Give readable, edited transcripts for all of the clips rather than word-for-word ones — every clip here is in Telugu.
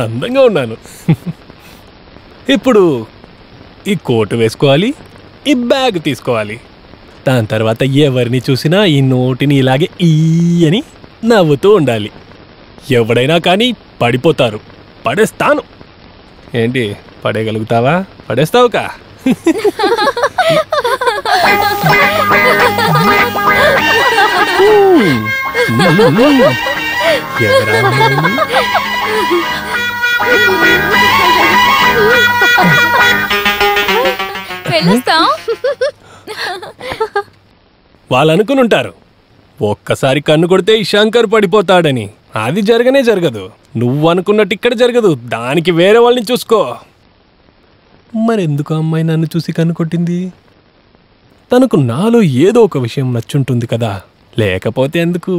అందంగా ఉన్నాను. ఇప్పుడు ఈ కోటు వేసుకోవాలి, ఈ బ్యాగ్ తీసుకోవాలి. దాని తర్వాత ఎవరిని చూసినా ఈ నోటిని ఇలాగే ఈ అని నవ్వుతూ ఉండాలి. ఎవడైనా కానీ పడిపోతారు. పడేస్తాను. ఏంటి, పడేయగలుగుతావా? పడేస్తావుకా? వాళ్ళు అనుకునుంటారు ఒక్కసారి కన్ను కొడితే ఈ శంకర్ పడిపోతాడని. అది జరగనే జరగదు. నువ్వు అనుకున్నట్టు ఇక్కడ జరగదు. దానికి వేరే వాళ్ళని చూసుకో. మరెందుకు అమ్మాయి నన్ను చూసి కన్ను కొట్టింది? తనకు నాలో ఏదో ఒక విషయం నచ్చుంటుంది కదా, లేకపోతే ఎందుకు?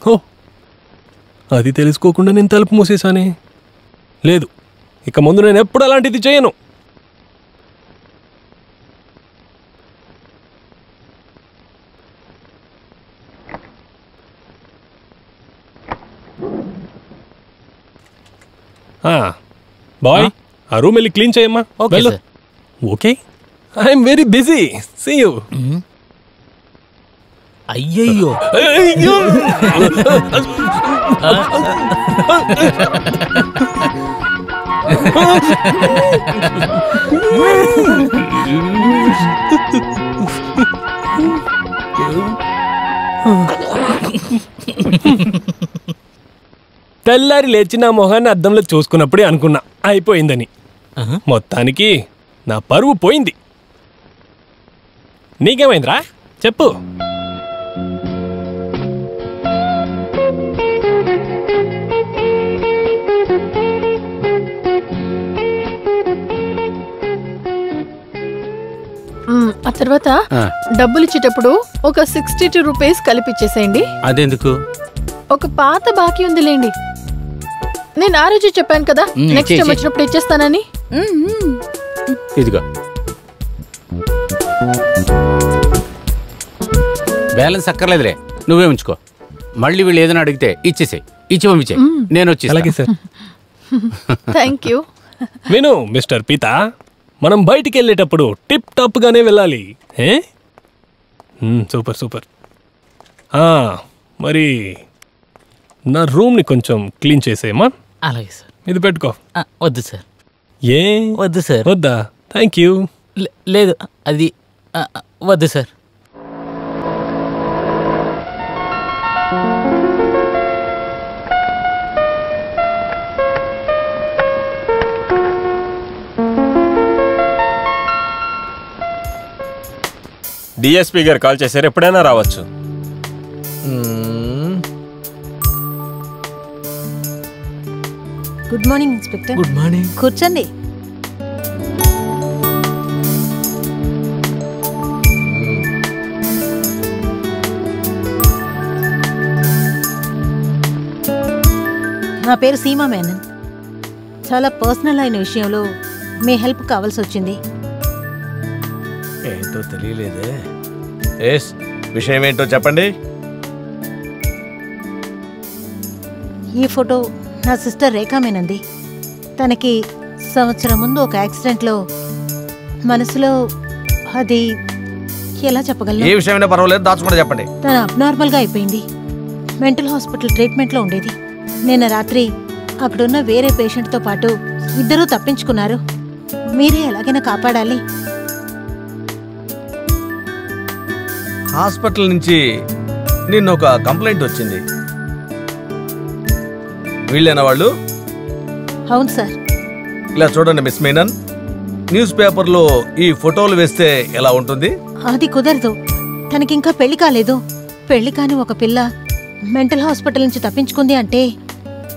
ఓ, అది తెలుసుకోకుండా నేను తలుపు మూసేశానే. లేదు, ఇక ముందు నేను ఎప్పుడు అలాంటిది చేయను. బాయ్, ఆ రూమ్ వెళ్ళి క్లీన్ చేయమ్మా. Okay, I'm very busy. See you. అయ్యయ్యో, తెల్లారి లేచి నా మొహాన్ని అద్దంలో చూసుకున్నప్పుడే అనుకున్నా అయిపోయిందని. మొత్తానికి నా పరువు పోయింది. నీకేమైందిరా చెప్పు. ఆ తర్వాత డబ్బులు ఇచ్చేటప్పుడు ఒక 62 రూపీస్ కలిపిచ్చేసేయండి. అదెందుకు? ఒక పాత బాకీ ఉందిలేండి. నేను ఆ రోజు చెప్పాను కదా నెక్స్ట్ టైం వచ్చినప్పుడు ఇచ్చేస్తానని. ఇదిగో బ్యాలెన్స్ అక్కర్లేదులే, నువ్వే ఉంచుకో. మళ్ళీ వీళ్ళు ఏదైనా అడిగితే ఇచ్చేసేయి, ఇచ్చి పంపించే, నేను వచ్చి. అలాగే సార్. Thank you. విను మిస్టర్ పీతా, మనం బయటికి వెళ్ళేటప్పుడు టిప్ టాప్ గానే వెళ్ళాలి. Super super. మరి నా రూమ్ని కొంచెం క్లీన్ చేసేయమ్మా. అలాగే సార్. ఇది పెట్టుకో. వద్దు సార్. ఏ వద్దు సార్. వద్దా? Thank you. లేదు, అది వద్దు సార్. డిఎస్పీ గారు కాల్ చేశారు, ఎప్పుడైనా రావచ్చు. Good morning inspector. Good morning. కూర్చోండి. నా పేరు సీమా మేనన్. చాలా పర్సనల్ అయిన విషయంలో మీ హెల్ప్ కావాల్సి వచ్చింది. ఏంటో తెలియలేదే. విషయం ఏంటో చెప్పండి. ఈ ఫోటో నా సిస్టర్ రేఖా మేనంది. తనకి సంవత్సరం ముందు ఒక యాక్సిడెంట్లో మనసులో అది ఎలా చెప్పగలను? ఏ విషయమైనా పర్వాలేదు, దాచుకుంటే చెప్పండి. తను అబ్నార్మల్గా అయిపోయింది. మెంటల్ హాస్పిటల్ ట్రీట్మెంట్లో ఉండేది. నిన్న రాత్రి అక్కడున్న వేరే పేషెంట్తో పాటు ఇద్దరూ తప్పించుకున్నారు. మీరే ఎలాగైనా కాపాడాలి. హాస్పిటల్ నుంచి నిన్న ఒక కంప్లైంట్ వచ్చింది. వీళ్ళేనా వాళ్ళు? అవును సార్. ఇలా చూడండి మిస్ మీనన్, న్యూస్ పేపర్లో ఈ ఫోటోలు వేస్తే ఎలా ఉంటుంది? అది కుదరదు. తనకింకా పెళ్లి కాలేదు. పెళ్లి కాని ఒక పిల్ల మెంటల్ హాస్పిటల్ నుంచి తప్పించుకుంది అంటే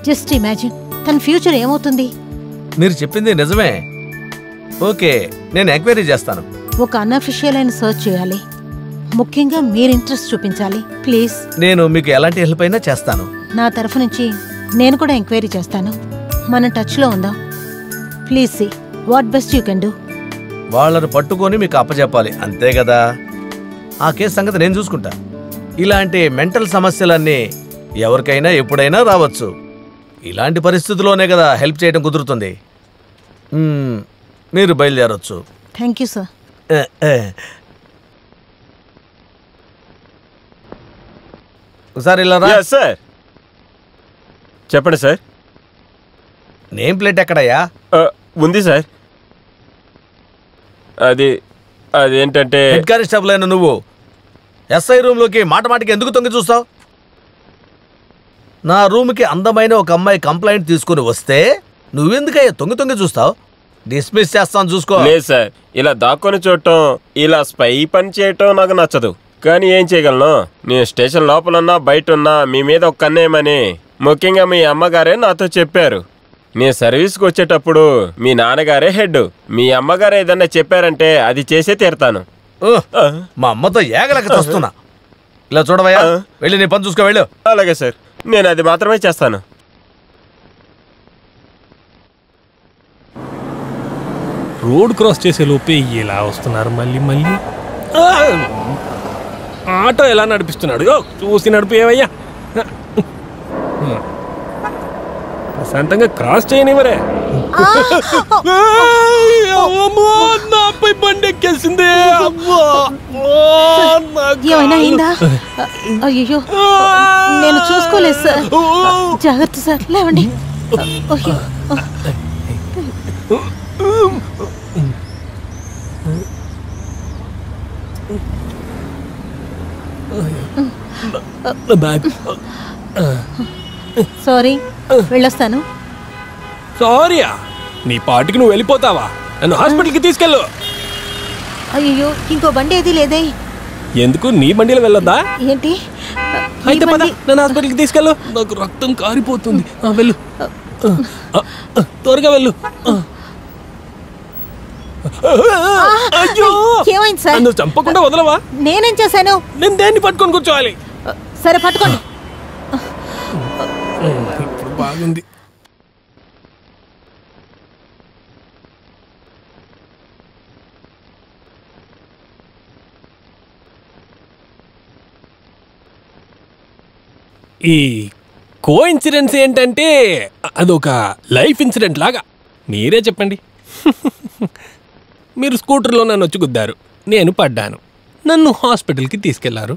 జస్ట్ ఇమాజిన్ తన ఫ్యూచర్ ఏమవుతుంది? మీరు చెప్పింది నిజమే. ఓకే, నేను ఎంక్వైరీ చేస్తాను. ఒక అన్అఫిషియల్ అయిన సర్చ్ చేయాలి. ముఖ్యంగా మీరు ఇంట్రెస్ట్ చూపించాలి ప్లీజ్. నేను మీకు ఎలాంటి హెల్ప్ అయినా చేస్తాను. నా తరఫు నుంచి నేను కూడా ఎంక్వైరీ చేస్తాను. మనం టచ్లో ఉందాం. Please see what best you can do. వాళ్ళని పట్టుకొని మీకు అప్పచెప్పాలి, అంతే కదా. ఆ కేసు సంగతి నేను చూసుకుంటా. ఇలాంటి మెంటల్ సమస్యలన్నీ ఎవరికైనా ఎప్పుడైనా రావచ్చు. ఇలాంటి పరిస్థితుల్లోనే కదా హెల్ప్ చేయడం కుదురుతుంది. మీరు బయలుదేరొచ్చు. Thank you sir. ఒకసారి ఇలా రా. సార్ చెప్పండి సార్. Name plate ఎక్కడయ్యా? ఉంది సార్. అదేంటంటే హెడ్ కానిస్టేబుల్ అయిన నువ్వు ఎస్ఐ రూమ్లోకి మాటమాటికి ఎందుకు తొంగి చూస్తావు? నా రూమ్కి అందమైన ఒక అమ్మాయి కంప్లైంట్ తీసుకుని వస్తే నువ్వెందుకయ్యా తొంగి తొంగి చూస్తావు? డిస్మిస్ చేస్తాను, చూసుకో. లేదు సార్, ఇలా దాక్కొని చూడటం, ఇలా స్పై పని చేయటం నాకు నచ్చదు. కానీ ఏం చేయగలను? నేను స్టేషన్ లోపలన్నా బయట ఉన్నా మీ మీద ఒక కన్నేయమని ముఖ్యంగా మీ అమ్మగారే నాతో చెప్పారు. నేను సర్వీస్కి వచ్చేటప్పుడు మీ నాన్నగారే హెడ్. మీ అమ్మగారు ఏదన్నా చెప్పారంటే అది చేసే తీరుతాను. మా అమ్మతో ఏగలక వస్తున్నా. ఇలా చూడవయ్యా, వెళ్ళి నీ పని చూసుకో, వెళ్ళు. అలాగే సార్, నేను అది మాత్రమే చేస్తాను. రోడ్ క్రాస్ చేసే లోపే ఎలా వస్తున్నారు మళ్ళీ మళ్ళీ. ఆటో ఎలా నడిపిస్తున్నాడు, చూసి నడిపేవయ్యా. ప్రశాంతంగా క్రాస్ చేయనివరే. నాపై బండి ఎక్కేసింది. ఏమైనా అయిందా? అయ్యో, నేను చూసుకోలేదు సార్. జాగ్రత్త సార్, లేవండి. సారీ, వెళ్ళొస్తాను. సారీయా? నీ పాటికి నువ్వు వెళ్ళిపోతావా? నన్ను హాస్పిటల్కి తీసుకెళ్ళు. అయ్యో, ఇంకో బండి ఏది లేదే. ఎందుకు? నీ బండిలో వెళ్ళొద్దా? ఏంటి? అయితే పద, నన్ను హాస్పిటల్కి తీసుకెళ్ళు. నాకు రక్తం కారిపోతుంది. వెళ్ళు, త్వరగా వెళ్ళు. ఏమైంది సార్? నువ్వు చంపకుండా వదలవా? నేనేం చేశాను? నేను దేన్ని పట్టుకొని కూర్చోవాలి? సరే, పట్టుకోండి. ఇప్పుడు బాగుంది. ఈ కో ఇన్సిడెన్స్ ఏంటంటే అదొక లైఫ్ ఇన్సిడెంట్ లాగా. మీరే చెప్పండి. మీరు స్కూటర్లో నన్ను వచ్చి గుద్దారు, నేను పడ్డాను, నన్ను హాస్పిటల్కి తీసుకెళ్లారు.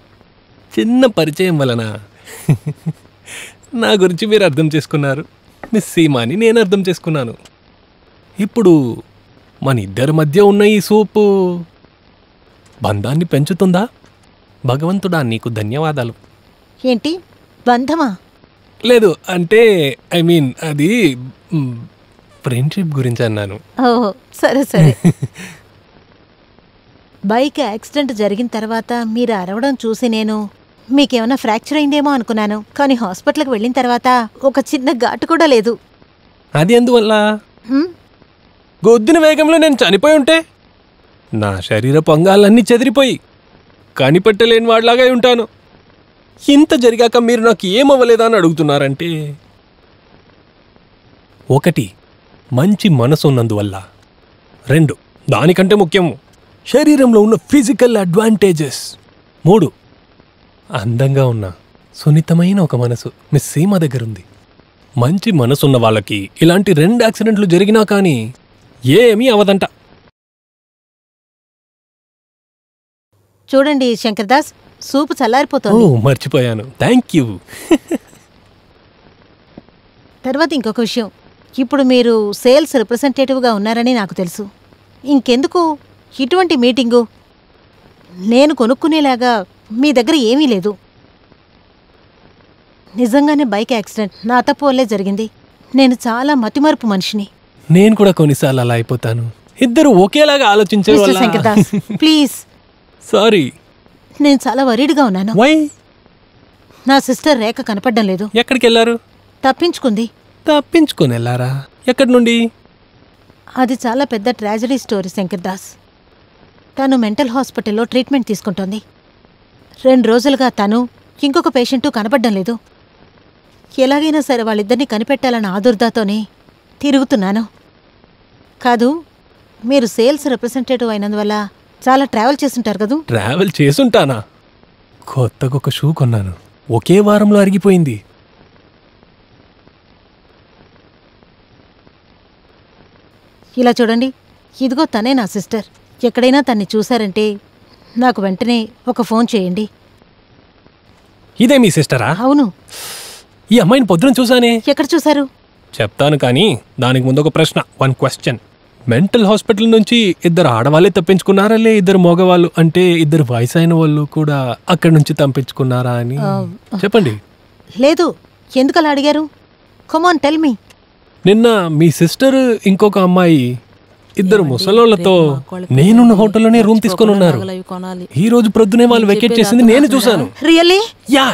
చిన్న పరిచయం వలన నా గురించి మీరు అర్థం చేసుకున్నారు. మిస్ సీమాని నేను అర్థం చేసుకున్నాను. ఇప్పుడు మన ఇద్దరి మధ్య ఉన్న ఈ సూపు బంధాన్ని పెంచుతుందా? భగవంతుడా, నీకు ధన్యవాదాలు. ఏంటి బంధమా? లేదు, అంటే ఐ మీన్ అది ఫ్రెండ్షిప్ గురించి అన్నాను. ఓహో, సరే సరే. బైక్ యాక్సిడెంట్ జరిగిన తర్వాత మీరు అరవడం చూసి నేను మీకేమైనా ఫ్రాక్చర్ అయిందేమో అనుకున్నాను. కానీ హాస్పిటల్కి వెళ్ళిన తర్వాత ఒక చిన్న ఘాటు కూడా లేదు. అది ఎందువల్ల? గొద్దిన వేగంలో నేను చనిపోయి ఉంటే నా శరీరపు అంగాలన్నీ చెదిరిపోయి కనిపెట్టలేని వాడిలాగా ఉంటాను. ఇంత జరిగాక మీరు నాకు ఏమవ్వలేదా అని అడుగుతున్నారంటే, 1 మంచి మనసు ఉన్నందువల్ల, 2 దానికంటే ముఖ్యము శరీరంలో ఉన్న ఫిజికల్ అడ్వాంటేజెస్, 3 అందంగా ఉన్న సున్నితమైన ఒక మనసు మిస్ సీమ దగ్గరుంది. మంచి మనసున్న వాళ్ళకి ఇలాంటి 2 యాక్సిడెంట్లు జరిగినా కానీ ఏమీ అవదంట. చూడండి శంకర్దాస్, సూపు చల్లారిపోతుంది. మర్చిపోయాను, థ్యాంక్ యూ. తర్వాత ఇంకొక విషయం, ఇప్పుడు మీరు సేల్స్ రిప్రజెంటేటివ్గా ఉన్నారని నాకు తెలుసు. ఇంకెందుకు ఇటువంటి మీటింగు? నేను కొనుక్కునేలాగా మీ దగ్గర ఏమీ లేదు. నిజంగానే బైక్ యాక్సిడెంట్ నా తప్పు వల్లే జరిగింది. నేను చాలా మతిమరుపు మనిషిని. నేను కూడా కొన్నిసార్లు అలా అయిపోతాను. ఇద్దరు ఒకేలాగా ఆలోచించే మిస్టర్ శంకర్దాస్, ప్లీజ్. సారీ. నేను చాలా వరీడ్గా ఉన్నాను. వై? నా సిస్టర్ రేఖ కనపడడం లేదు. ఎక్కడికి వెళ్ళారు? తప్పించుకుంది. తప్పించుకొని వెళ్ళారా? ఎక్కడి నుండి? అది చాలా పెద్ద ట్రాజడీ స్టోరీ శంకర్దాస్. తను మెంటల్ హాస్పిటల్లో ట్రీట్మెంట్ తీసుకుంటోంది. 2 రోజులుగా తను ఇంకొక పేషెంటు కనపడడం లేదు. ఎలాగైనా సరే వాళ్ళిద్దరినీ కనిపెట్టాలన్న ఆదుర్దాతోనే తిరుగుతున్నాను. కాదు, మీరు సేల్స్ రిప్రజెంటేటివ్ అయినందువల్ల చాలా ట్రావెల్ చేస్తుంటారు కదూ? ట్రావెల్ చేసుంటానా? కొత్తగా ఒక షూ కొన్నాను, ఒకే వారంలో అరిగిపోయింది. ఇలా చూడండి, ఇదిగో తనే నా సిస్టర్. ఎక్కడైనా తన్ని చూశారంటే నాకు వెంటనే ఒక ఫోన్ చేయండి. ఇదే మీ సిస్టరా? అవును. ఈ అమ్మాయిని పొద్దున చూసానే. ఎక్కడ చూశారు? చెప్తాను కానీ దానికి ముందు ఒక ప్రశ్న, 1 క్వశ్చన్. మెంటల్ హాస్పిటల్ నుంచి 2 ఆడవాళ్ళే తప్పించుకున్నారా, లే 2 మగవాళ్ళు అంటే 2 వయసు అయిన వాళ్ళు కూడా అక్కడి నుంచి తప్పించుకున్నారా అని చెప్పండి. లేదు. ఎందుకలా అడిగారు? Come on tell me. నిన్న మీ సిస్టర్ ఇంకొక అమ్మాయి 2 ముసలోళ్లతో నేనున్న హోటల్లోనే రూమ్ తీసుకొని ఉన్నారు. ఈ రోజు ప్రొద్దునే వాళ్ళు వెకేట్ చేసింది నేను చూశాను. రియల్లీ? యా